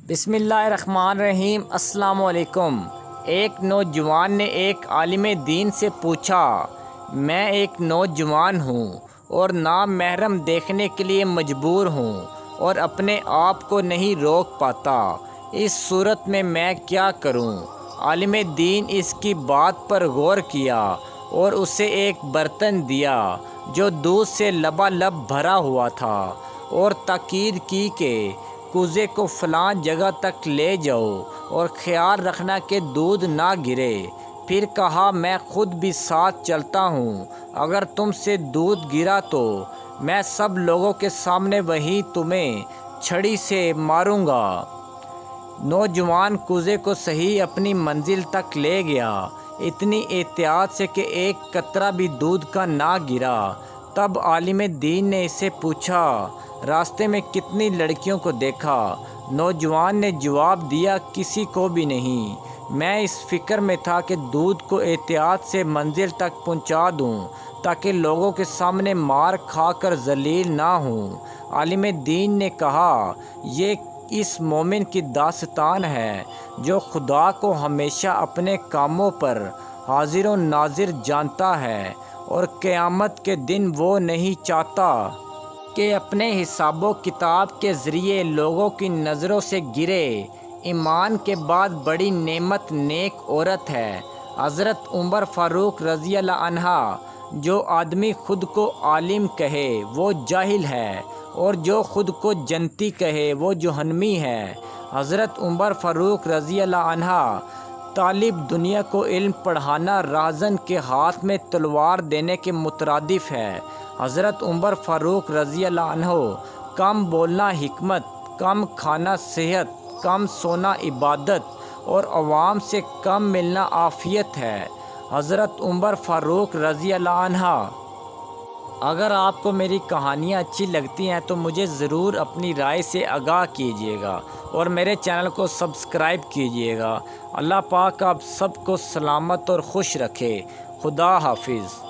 بسم اللہ الرحمن الرحیم۔ السلام علیکم۔ ایک نوجوان نے ایک عالم دین سے پوچھا، میں ایک نوجوان ہوں اور نامحرم دیکھنے کے لیے مجبور ہوں اور اپنے آپ کو نہیں روک پاتا، اس صورت میں کیا کروں؟ عالم دین اس کی بات پر غور کیا اور اسے ایک برتن دیا جو دودھ سے لبالب بھرا ہوا تھا، اور تاکید کی کہ کوزے کو فلاں جگہ تک لے جاؤ اور خیال رکھنا کہ دودھ نہ گرے۔ پھر کہا، میں خود بھی ساتھ چلتا ہوں، اگر تم سے دودھ گرا تو میں سب لوگوں کے سامنے وہیں تمہیں چھڑی سے ماروں گا۔ نوجوان کوزے کو صحیح اپنی منزل تک لے گیا، اتنی احتیاط سے کہ ایک قطرہ بھی دودھ کا نہ گرا۔ تب عالم دین نے اسے پوچھا، راستے میں کتنی لڑکیوں کو دیکھا؟ نوجوان نے جواب دیا، کسی کو بھی نہیں۔ میں اس فکر میں تھا کہ دودھ کو احتیاط سے منزل تک پہنچا دوں تاکہ لوگوں کے سامنے مار کھا کر ذلیل نہ ہوں۔ عالم دین نے کہا، یہ اس مومن کی داستان ہے جو خدا کو ہمیشہ اپنے کاموں پر حاضر و ناظر جانتا ہے، اور قیامت کے دن وہ نہیں چاہتا کہ اپنے حساب و کتاب کے ذریعے لوگوں کی نظروں سے گرے۔ ایمان کے بعد بڑی نعمت نیک عورت ہے۔ حضرت عمر فاروق رضی اللہ عنہ، جو آدمی خود کو عالم کہے وہ جاہل ہے، اور جو خود کو جنتی کہے وہ جہنمی ہے۔ حضرت عمر فاروق رضی اللہ عنہ، طالب دنیا کو علم پڑھانا راہزن کے ہاتھ میں تلوار دینے کے مترادف ہے۔ حضرت عمر فاروق رضی اللہ عنہ، کم بولنا حکمت، کم کھانا صحت، کم سونا عبادت، اور عوام سے کم ملنا عافیت ہے۔ حضرت عمر فاروق رضی اللہ عنہ۔ اگر آپ کو میری کہانیاں اچھی لگتی ہیں تو مجھے ضرور اپنی رائے سے آگاہ کیجیے گا اور میرے چینل کو سبسکرائب کیجیے گا۔ اللہ پاک آپ سب کو سلامت اور خوش رکھے۔ خدا حافظ۔